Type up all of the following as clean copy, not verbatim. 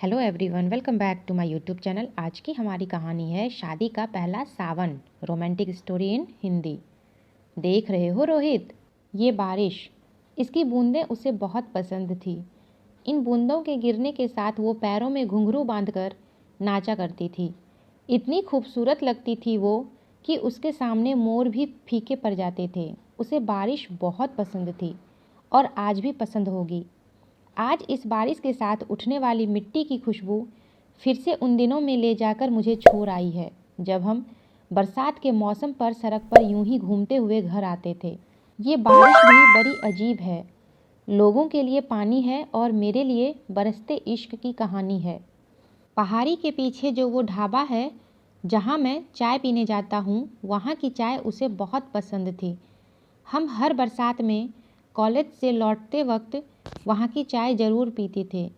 Hello everyone, welcome back to my YouTube channel. आज की हमारी कहानी है शादी का पहला सावन, रोमांटिक स्टोरी इन हिंदी। देख रहे हो रोहित, ये बारिश, इसकी बूंदें उसे बहुत पसंद थी। इन बूंदों के गिरने के साथ वो पैरों में घुंघरू बांधकर नाचा करती थी। इतनी खूबसूरत लगती थी वो कि उसके सामने मोर भी फीके पड़ जाते थे। उसे बारिश बहुत पसंद थी और आज भी पसंद होगी। आज इस बारिश के साथ उठने वाली मिट्टी की खुशबू फिर से उन दिनों में ले जाकर मुझे छोड़ आई है, जब हम बरसात के मौसम पर सड़क पर यूं ही घूमते हुए घर आते थे। ये बारिश भी बड़ी अजीब है। लोगों के लिए पानी है और मेरे लिए बरसते इश्क की कहानी है। पहाड़ी के पीछे जो वो ढाबा है जहाँ मैं चाय पीने जाता हूँ, वहाँ की चाय उसे बहुत पसंद थी। हम हर बरसात में कॉलेज से लौटते वक्त वहाँ की चाय ज़रूर पीते थे।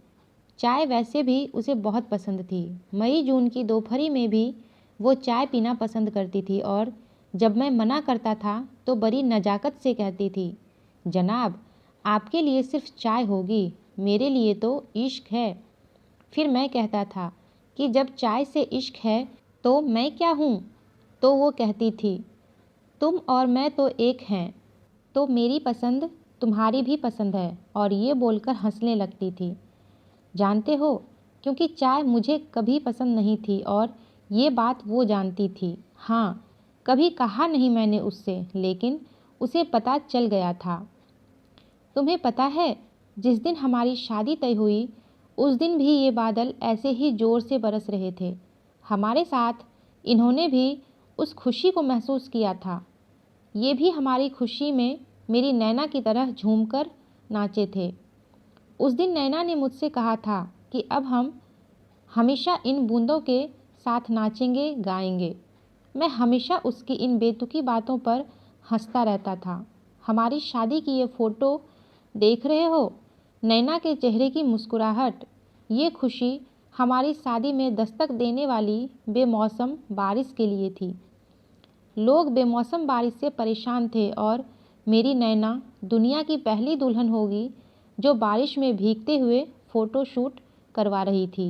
चाय वैसे भी उसे बहुत पसंद थी। मई जून की दोपहरी में भी वो चाय पीना पसंद करती थी और जब मैं मना करता था तो बड़ी नज़ाकत से कहती थी, जनाब आपके लिए सिर्फ चाय होगी, मेरे लिए तो इश्क है। फिर मैं कहता था कि जब चाय से इश्क है तो मैं क्या हूँ? तो वो कहती थी, तुम और मैं तो एक हैं, तो मेरी पसंद तुम्हारी भी पसंद है, और ये बोलकर हंसने लगती थी। जानते हो, क्योंकि चाय मुझे कभी पसंद नहीं थी और ये बात वो जानती थी। हाँ, कभी कहा नहीं मैंने उससे, लेकिन उसे पता चल गया था। तुम्हें पता है, जिस दिन हमारी शादी तय हुई उस दिन भी ये बादल ऐसे ही ज़ोर से बरस रहे थे। हमारे साथ इन्होंने भी उस खुशी को महसूस किया था। ये भी हमारी खुशी में मेरी नैना की तरह झूमकर नाचे थे। उस दिन नैना ने मुझसे कहा था कि अब हम हमेशा इन बूंदों के साथ नाचेंगे गाएंगे। मैं हमेशा उसकी इन बेतुकी बातों पर हंसता रहता था। हमारी शादी की ये फ़ोटो देख रहे हो, नैना के चेहरे की मुस्कुराहट, ये खुशी हमारी शादी में दस्तक देने वाली बेमौसम बारिश के लिए थी। लोग बेमौसम बारिश से परेशान थे और मेरी नैना दुनिया की पहली दुल्हन होगी जो बारिश में भीगते हुए फ़ोटो शूट करवा रही थी।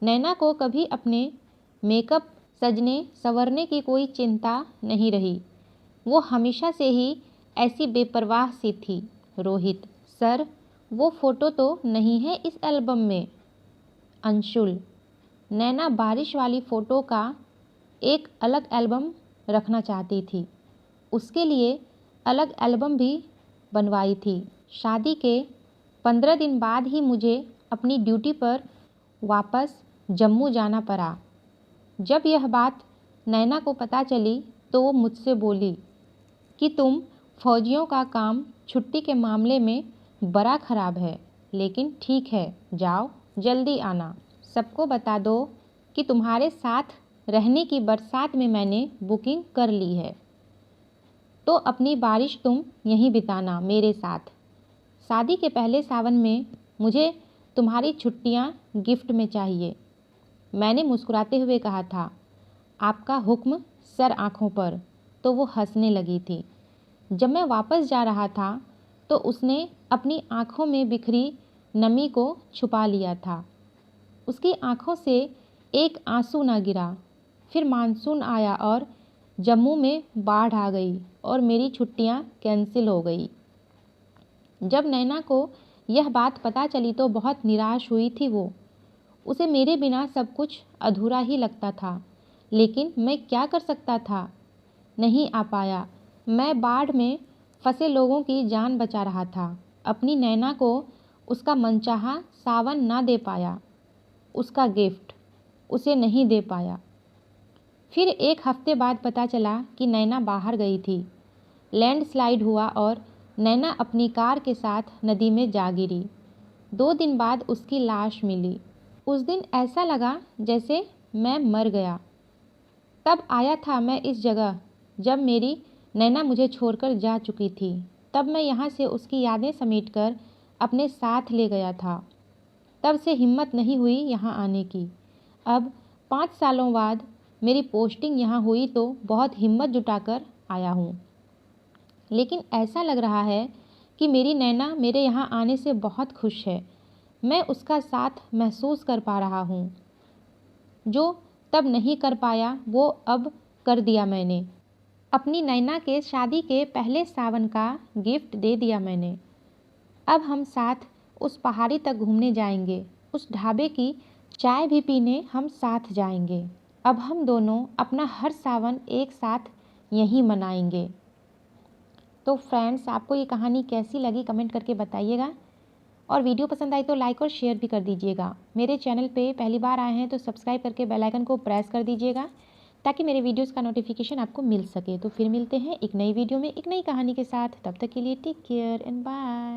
नैना को कभी अपने मेकअप सजने संवरने की कोई चिंता नहीं रही। वो हमेशा से ही ऐसी बेपरवाह सी थी। रोहित सर, वो फ़ोटो तो नहीं है इस एल्बम में। अंशुल, नैना बारिश वाली फ़ोटो का एक अलग एल्बम रखना चाहती थी। उसके लिए अलग एल्बम भी बनवाई थी। शादी के 15 दिन बाद ही मुझे अपनी ड्यूटी पर वापस जम्मू जाना पड़ा। जब यह बात नैना को पता चली तो वो मुझसे बोली कि तुम फौजियों का काम छुट्टी के मामले में बड़ा ख़राब है, लेकिन ठीक है, जाओ जल्दी आना। सबको बता दो कि तुम्हारे साथ रहने की बरसात में मैंने बुकिंग कर ली है, तो अपनी बारिश तुम यहीं बिताना मेरे साथ। शादी के पहले सावन में मुझे तुम्हारी छुट्टियां गिफ्ट में चाहिए। मैंने मुस्कुराते हुए कहा था, आपका हुक्म सर आँखों पर। तो वो हंसने लगी थी। जब मैं वापस जा रहा था तो उसने अपनी आँखों में बिखरी नमी को छुपा लिया था। उसकी आँखों से एक आंसू ना गिरा। फिर मानसून आया और जम्मू में बाढ़ आ गई और मेरी छुट्टियां कैंसिल हो गई। जब नैना को यह बात पता चली तो बहुत निराश हुई थी वो। उसे मेरे बिना सब कुछ अधूरा ही लगता था, लेकिन मैं क्या कर सकता था? नहीं आ पाया। मैं बाढ़ में फंसे लोगों की जान बचा रहा था। अपनी नैना को उसका मनचाहा सावन ना दे पाया। उसका गिफ्ट उसे नहीं दे पाया। फिर एक हफ्ते बाद पता चला कि नैना बाहर गई थी। लैंडस्लाइड हुआ और नैना अपनी कार के साथ नदी में जा गिरी। 2 दिन बाद उसकी लाश मिली। उस दिन ऐसा लगा जैसे मैं मर गया। तब आया था मैं इस जगह जब मेरी नैना मुझे छोड़कर जा चुकी थी। तब मैं यहाँ से उसकी यादें समेटकर अपने साथ ले गया था। तब से हिम्मत नहीं हुई यहाँ आने की। अब 5 सालों बाद मेरी पोस्टिंग यहाँ हुई तो बहुत हिम्मत जुटाकर आया हूँ। लेकिन ऐसा लग रहा है कि मेरी नैना मेरे यहाँ आने से बहुत खुश है। मैं उसका साथ महसूस कर पा रहा हूँ। जो तब नहीं कर पाया वो अब कर दिया मैंने। अपनी नैना के शादी के पहले सावन का गिफ्ट दे दिया मैंने। अब हम साथ उस पहाड़ी तक घूमने जाएंगे, उस ढाबे की चाय भी पीने हम साथ जाएंगे। अब हम दोनों अपना हर सावन एक साथ यहीं मनाएंगे। तो फ्रेंड्स, आपको ये कहानी कैसी लगी कमेंट करके बताइएगा, और वीडियो पसंद आई तो लाइक और शेयर भी कर दीजिएगा। मेरे चैनल पे पहली बार आए हैं तो सब्सक्राइब करके बेल आइकन को प्रेस कर दीजिएगा, ताकि मेरे वीडियोस का नोटिफिकेशन आपको मिल सके। तो फिर मिलते हैं एक नई वीडियो में एक नई कहानी के साथ। तब तक के लिए टेक केयर एंड बाय।